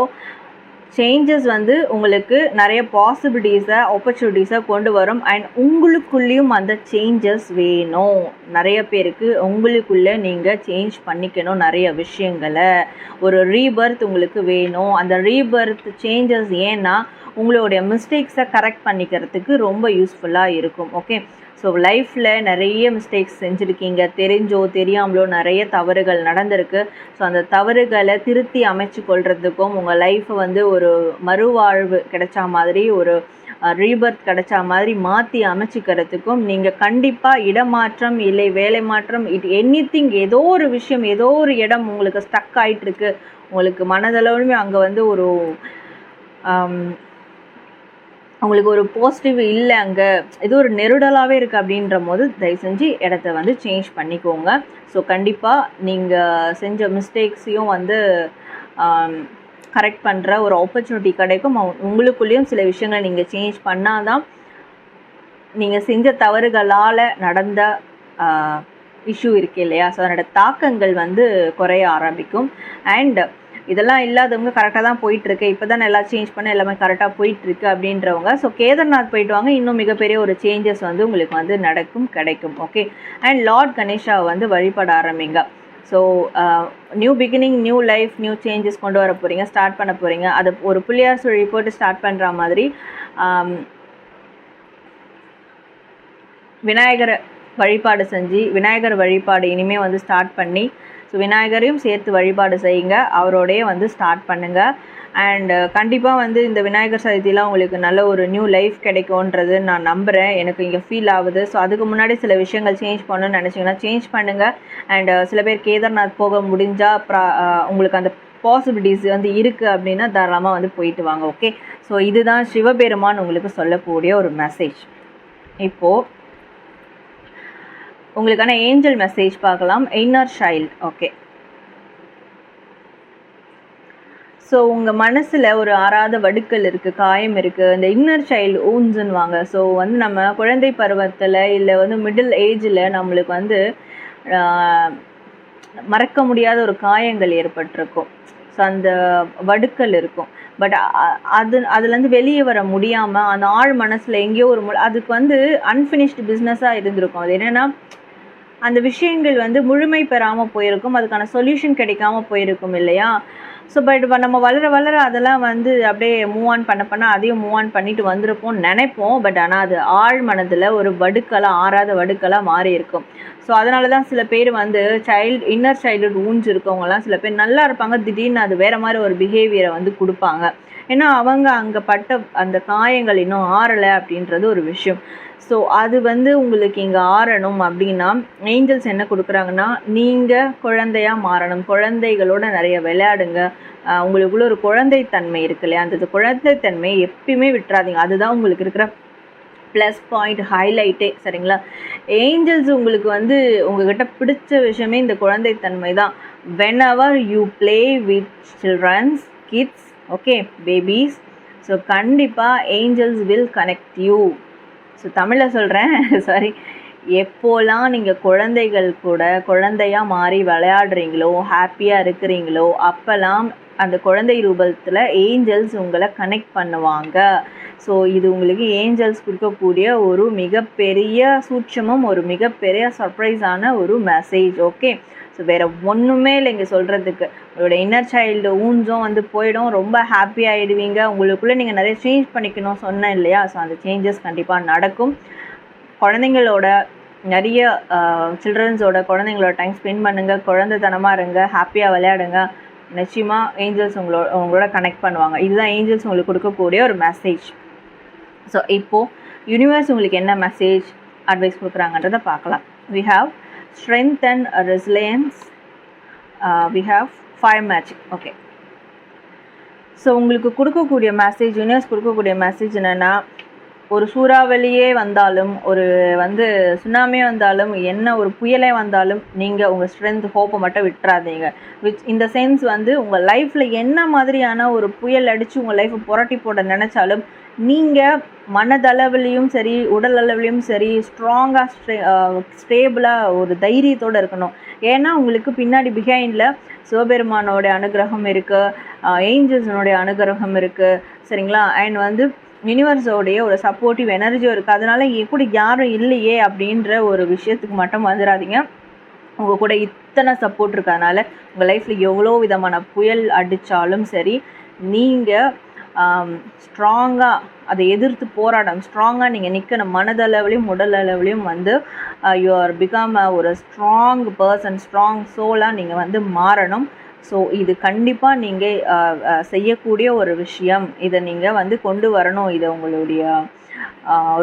சேஞ்சஸ் வந்து உங்களுக்கு நிறைய பாசிபிலிட்டிஸை ஆப்பர்ச்சுனிட்டிஸை கொண்டு வரும். அண்ட் உங்களுக்குள்ளேயும் அந்த சேஞ்சஸ் வேணும். நிறைய பேருக்கு உங்களுக்குள்ளே நீங்கள் சேஞ்ச் பண்ணிக்கணும் நிறைய விஷயங்களை. ஒரு ரீபர்த் உங்களுக்கு வேணும். அந்த ரீபர்த் சேஞ்சஸ் ஏன்னா உங்களுடைய மிஸ்டேக்ஸை கரெக்ட் பண்ணிக்கிறதுக்கு ரொம்ப யூஸ்ஃபுல்லாக இருக்கும். ஓகே, ஸோ லைஃப்பில் நிறைய மிஸ்டேக்ஸ் செஞ்சுருக்கீங்க, தெரிஞ்சோ தெரியாமலோ நிறைய தவறுகள் நடந்திருக்கு. ஸோ அந்த தவறுகளை திருத்தி அமைச்சு கொள்றதுக்கும் உங்கள் லைஃப்பை வந்து ஒரு மறுவாழ்வு கிடைச்சா மாதிரி, ஒரு ரீபர்த் கிடைச்சா மாதிரி மாற்றி அமைச்சிக்கிறதுக்கும் நீங்கள் கண்டிப்பாக இடமாற்றம் இல்லை வேலை மாற்றம், எனிதிங், ஏதோ ஒரு விஷயம், ஏதோ ஒரு இடம் உங்களுக்கு ஸ்டக் ஆகிட்டுருக்கு, உங்களுக்கு மனதளவுமே அங்கே வந்து ஒரு உங்களுக்கு ஒரு பாசிட்டிவ் இல்லை, அங்கே ஏதோ ஒரு நெருடலாகவே இருக்குது அப்படின்ற போது தயவு செஞ்சு இடத்த வந்து சேஞ்ச் பண்ணிக்கோங்க. ஸோ கண்டிப்பாக நீங்கள் செஞ்ச மிஸ்டேக்ஸையும் வந்து கரெக்ட் பண்ணுற ஒரு ஆப்பர்ச்சுனிட்டி கிடைக்கும். உங்களுக்குள்ளேயும் சில விஷயங்களை நீங்கள் சேஞ்ச் பண்ணால் தான் நீங்கள் செஞ்ச தவறுகளால் நடந்த இஷ்யூ இருக்குது இல்லையா, ஸோ அதனோட தாக்கங்கள் வந்து குறைய ஆரம்பிக்கும். அண்ட் இதெல்லாம் இல்லாதவங்க கரெக்டாக தான் போயிட்டுருக்கு, இப்போ தான் எல்லாம் சேஞ்ச் பண்ண எல்லாமே கரெக்டாக போயிட்டுருக்கு அப்படின்றவங்க ஸோ கேதார்நாத் போயிட்டு வாங்க, இன்னும் மிகப்பெரிய ஒரு சேஞ்சஸ் வந்து உங்களுக்கு வந்து கிடைக்கும். ஓகே, அண்ட் லார்ட் கணேஷாவை வந்து வழிபட ஆரம்பிங்க. So new beginning, new life, new changes கொண்டு வர போகிறீங்க, ஸ்டார்ட் பண்ண போகிறீங்க. அதை ஒரு புள்ளியார் சுழி போட்டு ஸ்டார்ட் பண்ணுற மாதிரி விநாயகரை வழிபாடு செஞ்சு, விநாயகர் வழிபாடு இனிமேல் வந்து ஸ்டார்ட் பண்ணி, ஸோ விநாயகரையும் சேர்த்து வழிபாடு செய்யுங்க, அவரோடையே வந்து ஸ்டார்ட் பண்ணுங்கள். அண்ட் கண்டிப்பாக வந்து இந்த விநாயகர் சதுர்த்திலாம் உங்களுக்கு நல்ல ஒரு நியூ லைஃப் கிடைக்கும்ன்றது நான் நம்புகிறேன், எனக்கு இங்கே ஃபீல் ஆகுது. ஸோ அதுக்கு முன்னாடி சில விஷயங்கள் சேஞ்ச் பண்ணணும்னு நினச்சிங்கன்னா சேஞ்ச் பண்ணுங்கள். அண்ட் சில பேர் கேதார்நாத் போக முடிஞ்சால் உங்களுக்கு அந்த பாசிபிலிட்டிஸ் வந்து இருக்குது அப்படின்னா தாராளமாக வந்து போயிட்டு வாங்க. ஓகே, ஸோ இதுதான் சிவபெருமான் உங்களுக்கு சொல்லக்கூடிய ஒரு மெசேஜ். இப்போது உங்களுக்கான ஏஞ்சல் மெசேஜ் பார்க்கலாம். Inner child. ஓகே, ஸோ உங்கள் மனசில் ஒரு ஆறாத வடுக்கள் இருக்குது, காயம் இருக்குது, இந்த இன்னர் சைல்டு ஊன்ஸுன்னு வாங்க. ஸோ வந்து நம்ம குழந்தை பருவத்தில் இல்லை வந்து மிடில் ஏஜில் நம்மளுக்கு வந்து மறக்க முடியாத ஒரு காயங்கள் ஏற்பட்டிருக்கும். ஸோ அந்த வடுக்கள் இருக்கும். பட் அதுலேருந்து வெளியே வர முடியாமல் அந்த ஆழ் மனசில் எங்கேயோ ஒரு அதுக்கு வந்து அன்ஃபினிஷ்டு பிஸ்னஸாக இருந்திருக்கும். அது என்னென்னா அந்த விஷயங்கள் வந்து முழுமை பெறாமல் போயிருக்கும், அதுக்கான சொல்யூஷன் கிடைக்காம போயிருக்கும் இல்லையா. ஸோ பட் நம்ம வளர அதெல்லாம் வந்து அப்படியே மூவ் ஆன் பண்ண அதையும் மூவ் ஆன் பண்ணிட்டு வந்திருப்போம் நினைப்போம். பட் ஆனால் அது ஆழ் மனதில் ஒரு வடுக்கலாக, ஆறாத வடுக்கலாக மாறி இருக்கும். ஸோ அதனால தான் சில பேர் வந்து இன்னர் சைல்டுஹுட் ஊன்ஸ் இருக்கவங்கலாம் சில பேர் நல்லா இருப்பாங்க, திடீர்னு அது வேறு மாதிரி ஒரு பிஹேவியரை வந்து கொடுப்பாங்க. ஏன்னா அவங்க அங்கே பட்ட அந்த காயங்கள் இன்னும் ஆறலை அப்படின்றது ஒரு விஷயம். ஸோ அது வந்து உங்களுக்கு இங்கே ஆறணும் அப்படின்னா ஏஞ்சல்ஸ் என்ன கொடுக்குறாங்கன்னா, நீங்கள் குழந்தையாக மாறணும், குழந்தைகளோட நிறைய விளையாடுங்க. உங்களுக்குள்ள ஒரு குழந்தைத்தன்மை இருக்கு இல்லையா, அந்த குழந்தைத்தன்மையை எப்பயுமே விட்டுறாதீங்க. அதுதான் உங்களுக்கு இருக்கிற ப்ளஸ் பாயிண்ட், ஹைலைட்டே. சரிங்களா, ஏஞ்சல்ஸ் உங்களுக்கு வந்து உங்ககிட்ட பிடிச்ச விஷயமே இந்த குழந்தைத்தன்மை தான். whenever you play with children's kids, okay, babies, so கண்டிப்பாக angels will connect you. So தமிழில் சொல்கிறேன், சாரி. எப்போலாம் நீங்கள் குழந்தைகள் கூட குழந்தையாக மாறி விளையாடுறீங்களோ, ஹாப்பியாக இருக்கிறீங்களோ, அப்போல்லாம் அந்த குழந்தை ரூபத்தில் ஏஞ்சல்ஸ் உங்களை கனெக்ட் பண்ணுவாங்க. ஸோ இது உங்களுக்கு ஏஞ்சல்ஸ் கொடுக்கக்கூடிய ஒரு மிகப்பெரிய சூட்சமும் ஒரு மிகப்பெரிய சர்ப்ரைஸான ஒரு மெசேஜ். ஓகே, ஸோ வேறு ஒன்றுமே இல்லை இங்கே சொல்கிறதுக்கு. உங்களோட இன்னர் சைல்டு ஊன்ஸும் வந்து போயிடும், ரொம்ப ஹாப்பி ஆகிடுவீங்க. உங்களுக்குள்ளே நீங்கள் நிறைய சேஞ்ச் பண்ணிக்கணும் சொன்னேன் இல்லையா, ஸோ அந்த சேஞ்சஸ் கண்டிப்பாக நடக்கும். குழந்தைங்களோட நிறைய சில்ட்ரன்ஸோட குழந்தைங்களோட டைம் ஸ்பெண்ட் பண்ணுங்கள், குழந்தைத்தனமாக இருங்க, ஹாப்பியாக விளையாடுங்க. நிச்சயமாக ஏஞ்சல்ஸ் உங்களோட கனெக்ட் பண்ணுவாங்க. இதுதான் ஏஞ்சல்ஸ் உங்களுக்கு கொடுக்கக்கூடிய ஒரு மெசேஜ். ஸோ இப்போது யூனிவர்ஸ் உங்களுக்கு என்ன மெசேஜ் அட்வைஸ் கொடுக்குறாங்கன்றதை பார்க்கலாம். we have strength and resilience, we have fire magic. okay, so உங்களுக்கு கொடுக்கக்கூடிய மெசேஜ், யூனிவர்ஸ் கொடுக்கக்கூடிய மெசேஜ் என்னென்னா, ஒரு சூறாவளியே வந்தாலும், ஒரு சுனாமியே வந்தாலும், என்ன ஒரு புயலே வந்தாலும், நீங்கள் உங்கள் ஸ்ட்ரென்த், ஹோப்பை மட்டும் விட்டுறாதீங்க. இந்த சென்ஸ் உங்கள் லைஃப்பில் என்ன மாதிரியான ஒரு புயல் அடித்து உங்கள் லைஃப்பை புரட்டி போட நினச்சாலும், நீங்கள் மனதளவுலேயும் சரி, உடல் அளவுலேயும் சரி, ஸ்ட்ராங்காக ஸ்டேபிளாக ஒரு தைரியத்தோடு இருக்கணும். ஏன்னா உங்களுக்கு பின்னாடி பிஹைண்டில் சிவபெருமானோடைய அனுகிரகம் இருக்குது, ஏஞ்சல்ஸனுடைய அனுகிரகம் இருக்குது, சரிங்களா? அண்ட் யூனிவர்ஸோடைய ஒரு சப்போர்ட்டிவ் எனர்ஜியும் இருக்குது. அதனால் கூட யாரும் இல்லையே அப்படின்ற ஒரு விஷயத்துக்கு மட்டும் வந்துடாதீங்க. உங்கள் கூட இத்தனை சப்போர்ட் இருக்கிறதுனால உங்கள் லைஃப்பில் எவ்வளோ விதமான புயல் அடித்தாலும் சரி, நீங்கள் ஸ்ட்ராங்காக அதை எதிர்த்து போராடணும். ஸ்ட்ராங்காக நீங்கள் நிற்கணும். மனதளவுலையும் உடல் அளவுலையும் யூ ஆர் பிகம் ஒரு ஸ்ட்ராங் பர்சன், ஸ்ட்ராங் சோலாக நீங்கள் மாறணும். ஸோ இது கண்டிப்பாக நீங்கள் செய்யக்கூடிய ஒரு விஷயம். இதை நீங்கள் கொண்டு வரணும், இதை உங்களுடைய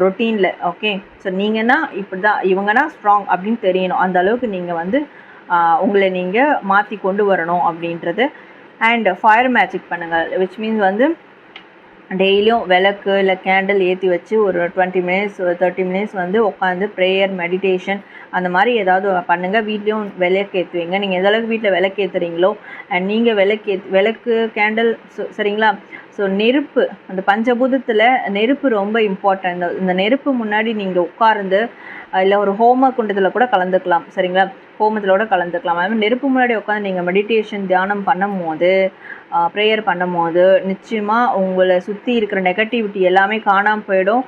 ரொட்டீனில். ஓகே, ஸோ நீங்கன்னா இப்படி தான், இவங்கன்னா ஸ்ட்ராங் அப்படின்னு தெரியணும். அந்த அளவுக்கு நீங்கள் உங்களை நீங்கள் மாற்றி கொண்டு வரணும் அப்படின்றது. அண்ட் ஃபயர் மேஜிக் பண்ணுங்கள், விச் மீன்ஸ் டெய்லியும் விளக்கு இல்லை கேண்டில் ஏற்றி வச்சு ஒரு 20 மினிட்ஸ், ஒரு 30 மினிட்ஸ் உட்காந்து ப்ரேயர், மெடிடேஷன் அந்த மாதிரி ஏதாவது பண்ணுங்கள். வீட்லேயும் விளக்கு ஏற்றுவீங்க. நீங்கள் எதளவுக்கு வீட்டில் விளக்கு ஏற்றுறீங்களோ, அண்ட் நீங்கள் விளக்கு கேண்டில், சரிங்களா? ஸோ நெருப்பு, அந்த பஞ்சபூதத்தில் நெருப்பு ரொம்ப இம்பார்ட்டன்ட். இந்த நெருப்பு முன்னாடி நீங்கள் உட்கார்ந்து இல்லை ஒரு ஹோம குண்டத்தில் கூட கலந்துக்கலாம், சரிங்களா? ஹோமத்தில் கூட கலந்துக்கலாம். அது மாதிரி நெருப்பு முன்னாடி உட்காந்து நீங்கள் மெடிடேஷன், தியானம் பண்ணும் போது, ப்ரேயர் பண்ணும் போது நிச்சயமாக உங்களை சுற்றி இருக்கிற நெகட்டிவிட்டி எல்லாமே காணாமல் போயிடும்.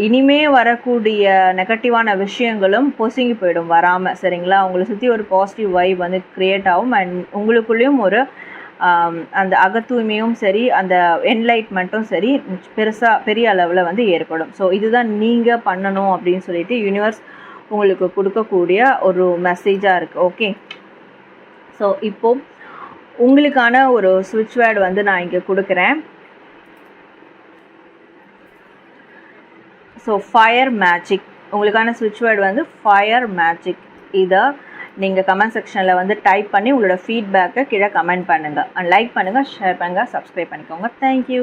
இனிமே வரக்கூடிய நெகட்டிவான விஷயங்களும் பொசுங்கி போயிடும், வராமல், சரிங்களா? உங்களை சுற்றி ஒரு பாசிட்டிவ் வைப் க்ரியேட் ஆகும். அண்ட் உங்களுக்குள்ளேயும் ஒரு அந்த அகத்தூய்மையும் சரி, அந்த என்லைட்மெண்ட்டும் சரி பெரிய அளவில் ஏற்படும். ஸோ இதுதான் நீங்கள் பண்ணணும் அப்படின்னு சொல்லிட்டு யூனிவர்ஸ் உங்களுக்கு கொடுக்கக்கூடிய ஒரு மெசேஜாக இருக்குது. ஓகே, ஸோ இப்போது உங்களுக்கான ஒரு ஸ்விட்ச் வேர்டு நான் இங்கே கொடுக்குறேன். ஸோ ஃபயர் மேஜிக், உங்களுக்கான ஸ்விட்ச் வேர்டு ஃபயர் மேஜிக். இதை நீங்கள் கமெண்ட் செக்ஷனில் டைப் பண்ணி உங்களோட ஃபீட்பேக்கை கீழே கமெண்ட் பண்ணுங்கள். அண்ட் லைக் பண்ணுங்கள், ஷேர் பண்ணுங்கள், சப்ஸ்கிரைப் பண்ணிக்கோங்க. தேங்க்யூ.